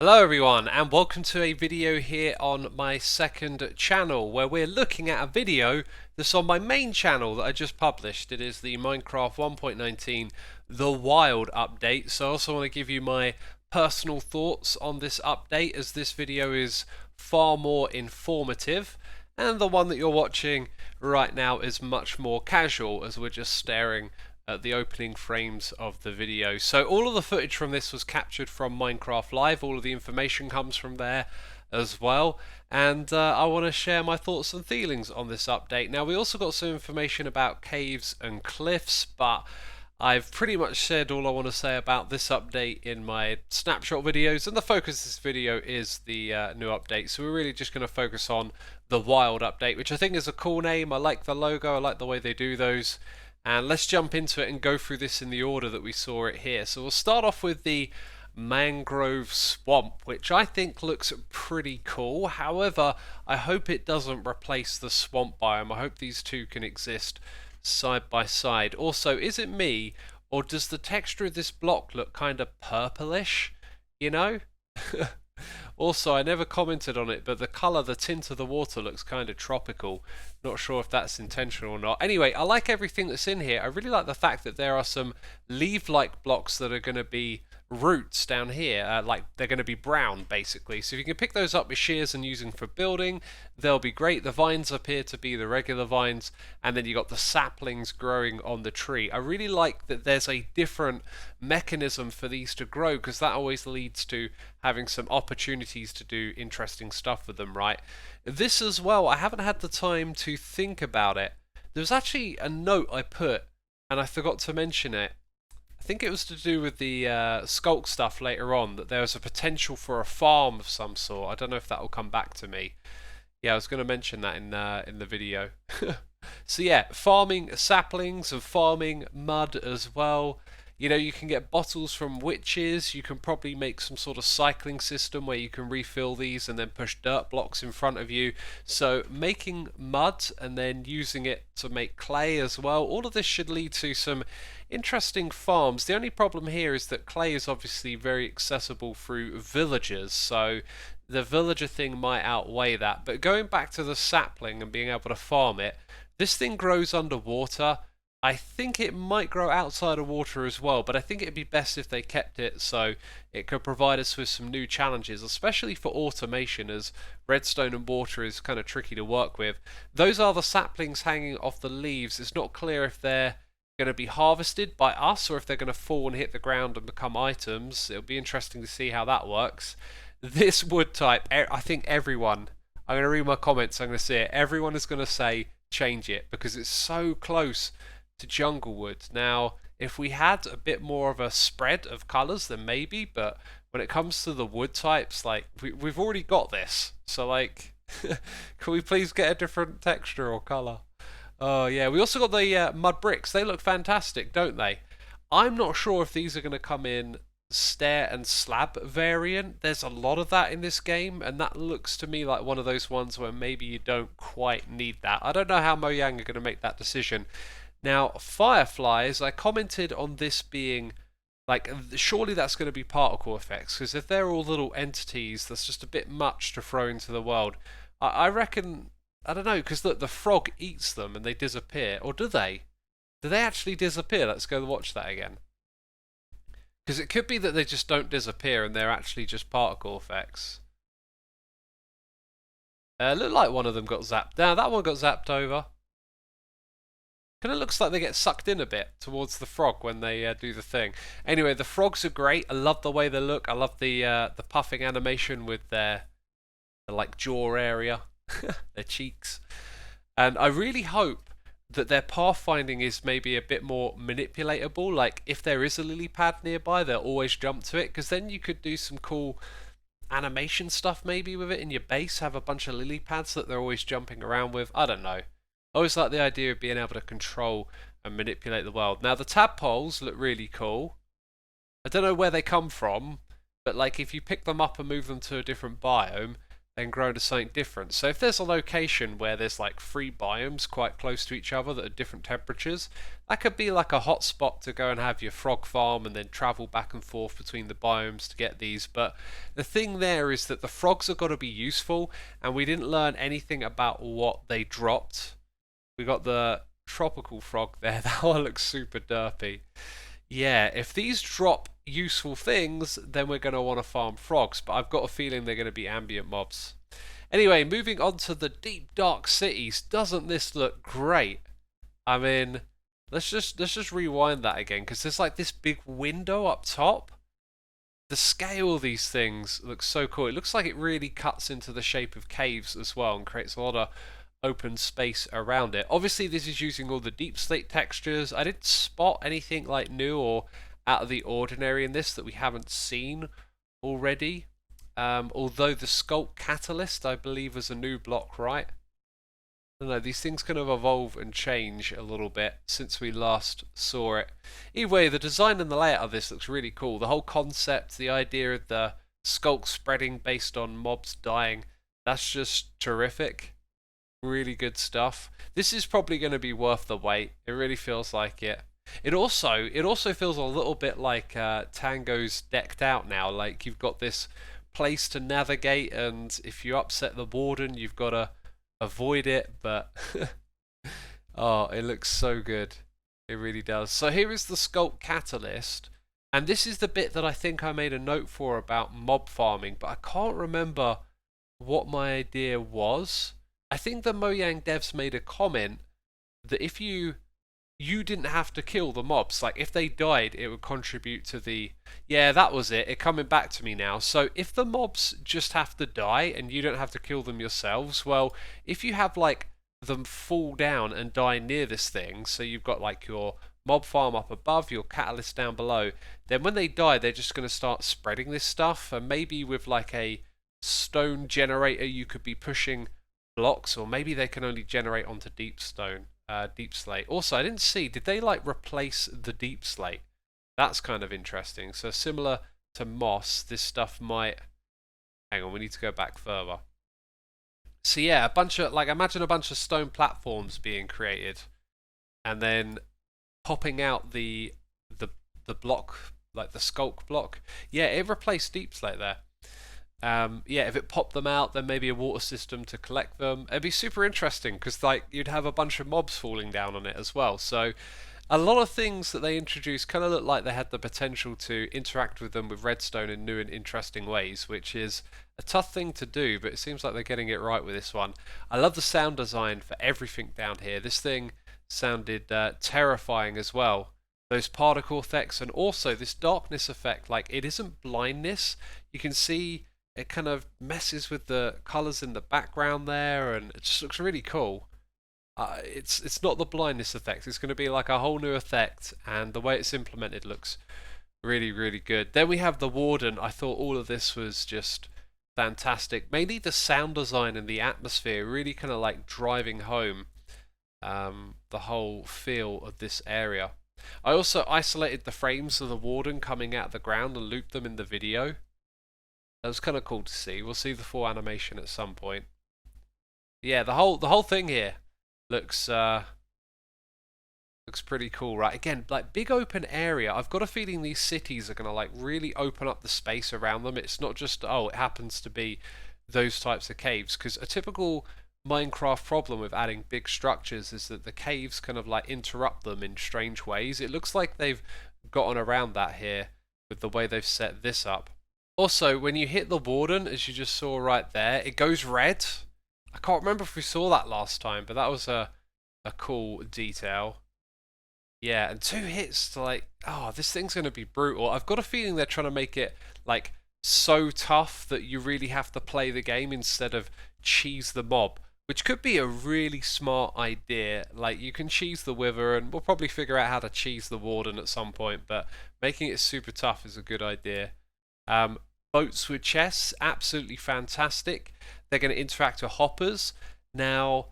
Hello everyone and welcome to a video here on my second channel where we're looking at a video that's on my main channel that I just published. It is the Minecraft 1.19 The Wild update. So I also want to give you my personal thoughts on this update, as this video is far more informative and the one that you're watching right now is much more casual, as we're just staring at the opening frames of the video. So all of the footage from this was captured from Minecraft Live. All of the information comes from there as well, and I want to share my thoughts and feelings on this update. Now, we also got some information about caves and cliffs, but I've pretty much said all I want to say about this update in my snapshot videos, and the focus of this video is the new update. So we're really just going to focus on the Wild update, which I think is a cool name. I like the logo, I like the way they do those. And let's jump into it and go through this in the order that we saw it here. So we'll start off with the mangrove swamp, which I think looks pretty cool. However, I hope it doesn't replace the swamp biome. I hope these two can exist side by side. Also, is it me, or does the texture of this block look kind of purplish? You know? Also, I never commented on it, but the colour, the tint of the water looks kind of tropical. Not sure if that's intentional or not. Anyway, I like everything that's in here. I really like the fact that there are some leaf-like blocks that are going to be roots down here, like they're going to be brown basically. So if you can pick those up with shears and using for building, they'll be great. The vines appear to be the regular vines, and then you got the saplings growing on the tree. I really like that there's a different mechanism for these to grow, because that always leads to having some opportunities to do interesting stuff with them, right? This as well, I haven't had the time to think about it. There's actually a note I put and I forgot to mention it. I think it was to do with the skulk stuff later on, that there was a potential for a farm of some sort. I don't know if that will come back to me. Yeah, I was going to mention that in the video. So yeah, farming saplings and farming mud as well. You know, you can get bottles from witches. You can probably make some sort of cycling system where you can refill these and then push dirt blocks in front of you. So making mud and then using it to make clay as well. All of this should lead to some interesting farms. The only problem here is that clay is obviously very accessible through villagers. So the villager thing might outweigh that. But going back to the sapling and being able to farm it, this thing grows underwater. I think it might grow outside of water as well, but I think it'd be best if they kept it so it could provide us with some new challenges, especially for automation, as redstone and water is kind of tricky to work with. Those are the saplings hanging off the leaves. It's not clear if they're going to be harvested by us or if they're going to fall and hit the ground and become items. It'll be interesting to see how that works. This wood type, I think everyone, I'm going to read my comments, I'm going to see it, everyone is going to say change it because it's so close to jungle wood. Now, if we had a bit more of a spread of colours, then maybe, but when it comes to the wood types, like, we've already got this, so like, can we please get a different texture or colour? Oh yeah, we also got the mud bricks. They look fantastic, don't they? I'm not sure if these are going to come in stair and slab variant. There's a lot of that in this game, and that looks to me like one of those ones where maybe you don't quite need that. I don't know how Mojang are going to make that decision. Now, fireflies, I commented on this being, like, surely that's going to be particle effects, because if they're all little entities, that's just a bit much to throw into the world. I reckon, I don't know, because look, the frog eats them and they disappear. Or do they? Do they actually disappear? Let's go watch that again. Because it could be that they just don't disappear and they're actually just particle effects. Looked like one of them got zapped. Now, that one got zapped over. Kind of looks like they get sucked in a bit towards the frog when they do the thing. Anyway, the frogs are great. I love the way they look. I love the puffing animation with their like jaw area, their cheeks, and I really hope that their pathfinding is maybe a bit more manipulatable. Like if there is a lily pad nearby, they'll always jump to it, because then you could do some cool animation stuff maybe with it in your base. Have a bunch of lily pads that they're always jumping around with. I don't know. I always like the idea of being able to control and manipulate the world. Now, the tadpoles look really cool. I don't know where they come from, but like if you pick them up and move them to a different biome, then grow into something different. So if there's a location where there's like 3 biomes quite close to each other that are different temperatures, that could be like a hot spot to go and have your frog farm and then travel back and forth between the biomes to get these. But the thing there is that the frogs have got to be useful, and we didn't learn anything about what they dropped. We got the tropical frog there. That one looks super derpy. Yeah, if these drop useful things, then we're going to want to farm frogs, but I've got a feeling they're going to be ambient mobs. Anyway, moving on to the deep dark cities. Doesn't this look great? I mean, let's just rewind that again, because there's like this big window up top. The scale of these things looks so cool. It looks like it really cuts into the shape of caves as well and creates a lot of open space around it. Obviously, this is using all the deep slate textures. I didn't spot anything like new or out of the ordinary in this that we haven't seen already. Although the Sculpt Catalyst, I believe, was a new block, right? I don't know, these things kind of evolve and change a little bit since we last saw it. Either way, the design and the layout of this looks really cool. The whole concept, the idea of the skulk spreading based on mobs dying, that's just terrific. Really good stuff. This is probably going to be worth the wait. It really feels like it. It also feels a little bit like Tango's decked out now. Like you've got this place to navigate, and if you upset the warden, you've got to avoid it. But oh, it looks so good. It really does. So here is the Sculpt Catalyst, and this is the bit that I think I made a note for about mob farming, but I can't remember what my idea was. I think the Mojang devs made a comment that if you didn't have to kill the mobs, like if they died, it would contribute to the. Yeah, that was it. It's coming back to me now. So if the mobs just have to die and you don't have to kill them yourselves, well, if you have like them fall down and die near this thing, so you've got like your mob farm up above, your catalyst down below, then when they die, they're just going to start spreading this stuff, and maybe with like a stone generator, you could be pushing blocks, or maybe they can only generate onto deep slate. Also, I didn't see, did they like replace the deep slate? That's kind of interesting. So similar to moss, this stuff might. Hang on, we need to go back further. So yeah, a bunch of like imagine a bunch of stone platforms being created, and then popping out the block, like the skulk block. Yeah, it replaced deep slate there. Yeah, if it popped them out, then maybe a water system to collect them. It'd be super interesting because like you'd have a bunch of mobs falling down on it as well. So a lot of things that they introduced kind of look like they had the potential to interact with them with redstone in new and interesting ways, which is a tough thing to do, but it seems like they're getting it right with this one. I love the sound design for everything down here. This thing sounded terrifying as well. Those particle effects, and also this darkness effect, like it isn't blindness. You can see it kind of messes with the colours in the background there, and it just looks really cool. It's not the blindness effect. It's going to be like a whole new effect, and the way it's implemented looks really, really good. Then we have the warden. I thought all of this was just fantastic. Mainly the sound design and the atmosphere really kind of like driving home the whole feel of this area. I also isolated the frames of the warden coming out of the ground and looped them in the video. That was kind of cool to see. We'll see the full animation at some point. Yeah, the whole thing here looks pretty cool, right? Again, like big open area. I've got a feeling these cities are gonna like really open up the space around them. It's not just it happens to be those types of caves, because a typical Minecraft problem with adding big structures is that the caves kind of like interrupt them in strange ways. It looks like they've gotten around that here with the way they've set this up. Also, when you hit the warden, as you just saw right there, it goes red. I can't remember if we saw that last time, but that was a cool detail. Yeah, and 2 hits to like, this thing's going to be brutal. I've got a feeling they're trying to make it like so tough that you really have to play the game instead of cheese the mob, which could be a really smart idea. Like you can cheese the wither, and we'll probably figure out how to cheese the warden at some point, but making it super tough is a good idea. Boats with chests, absolutely fantastic. They're going to interact with hoppers. Now,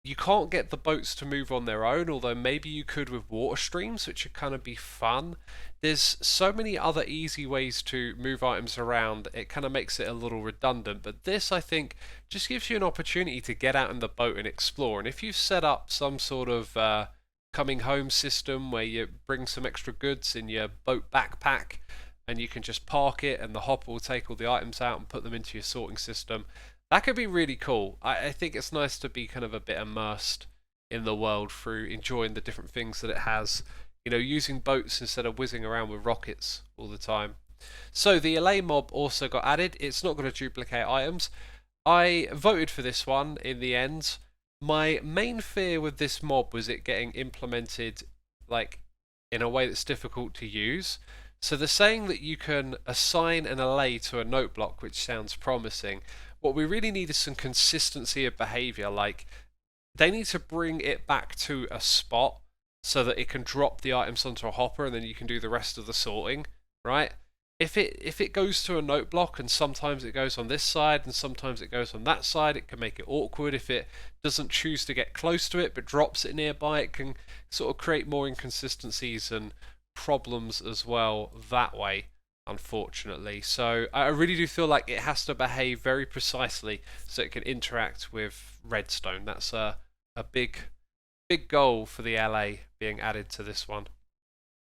You can't get the boats to move on their own, although maybe you could with water streams, which would kind of be fun. There's so many other easy ways to move items around, it kind of makes it a little redundant. But this, I think, just gives you an opportunity to get out in the boat and explore. And if you set up some sort of coming home system where you bring some extra goods in your boat backpack and you can just park it and the hopper will take all the items out and put them into your sorting system, that could be really cool. I think it's nice to be kind of a bit immersed in the world through enjoying the different things that it has. You know, using boats instead of whizzing around with rockets all the time. So the LA mob also got added. It's not going to duplicate items. I voted for this one in the end. My main fear with this mob was it getting implemented like in a way that's difficult to use. So they're saying that you can assign an allay to a note block, which sounds promising. What we really need is some consistency of behavior. Like, they need to bring it back to a spot so that it can drop the items onto a hopper and then you can do the rest of the sorting, right? If it goes to a note block and sometimes it goes on this side and sometimes it goes on that side, it can make it awkward. If it doesn't choose to get close to it but drops it nearby, it can sort of create more inconsistencies and problems as well that way, unfortunately. So I really do feel like it has to behave very precisely so it can interact with redstone. That's a big goal for the LA being added to this one.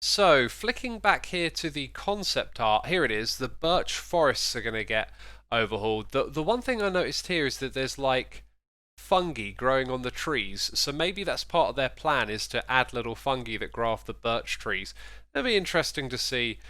So, flicking back here to the concept art, here it is. The birch forests are going to get overhauled. The one thing I noticed here is that there's like fungi growing on the trees, so maybe that's part of their plan, is to add little fungi that grow off the birch trees. It'll be interesting to see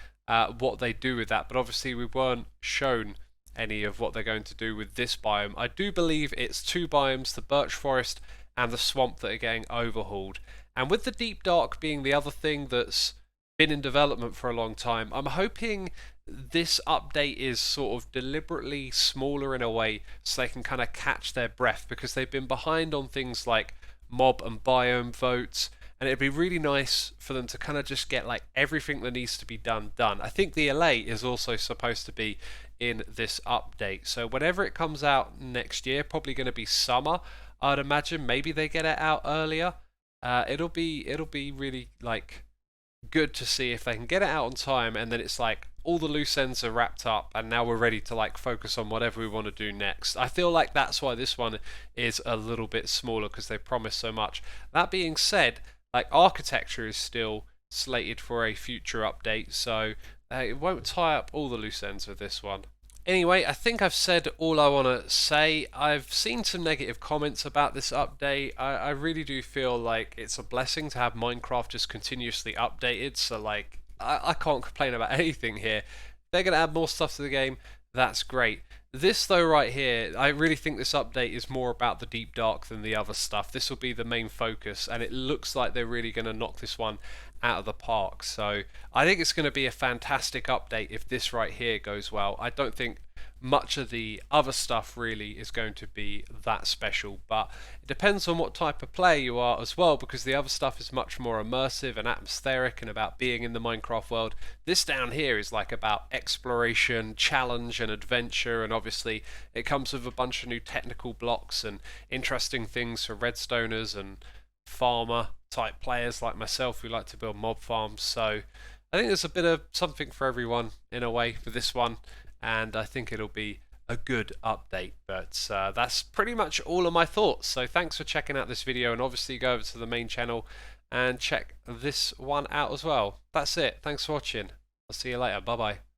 what they do with that, but obviously we weren't shown any of what they're going to do with this biome. I do believe it's two biomes, the birch forest and the swamp, that are getting overhauled. And with the deep dark being the other thing that's been in development for a long time, I'm hoping this update is sort of deliberately smaller in a way so they can kind of catch their breath, because they've been behind on things like mob and biome votes, and it'd be really nice for them to kind of just get like everything that needs to be done. I think the LA is also supposed to be in this update, so whenever it comes out next year, probably going to be summer, I'd imagine. Maybe they get it out earlier. It'll be really like good to see if they can get it out on time, and then it's like all the loose ends are wrapped up and now we're ready to like focus on whatever we want to do next. I feel like that's why this one is a little bit smaller, because they promise so much. That being said, like, architecture is still slated for a future update, so it won't tie up all the loose ends with this one. Anyway, I think I've said all I want to say. I've seen some negative comments about this update. I really do feel like it's a blessing to have Minecraft just continuously updated, so like, I can't complain about anything here. If they're going to add more stuff to the game, that's great. This though right here, I really think this update is more about the deep dark than the other stuff. This will be the main focus, and it looks like they're really going to knock this one out of the park. So I think it's going to be a fantastic update if this right here goes well. I don't think much of the other stuff really is going to be that special, but it depends on what type of player you are as well, because the other stuff is much more immersive and atmospheric and about being in the Minecraft world. This down here is like about exploration, challenge and adventure, and obviously it comes with a bunch of new technical blocks and interesting things for redstoners and farmer type players like myself who like to build mob farms. So I think there's a bit of something for everyone in a way for this one, and I think it'll be a good update. But that's pretty much all of my thoughts. So thanks for checking out this video, and obviously go over to the main channel and check this one out as well. That's it. Thanks for watching. I'll see you later. Bye bye.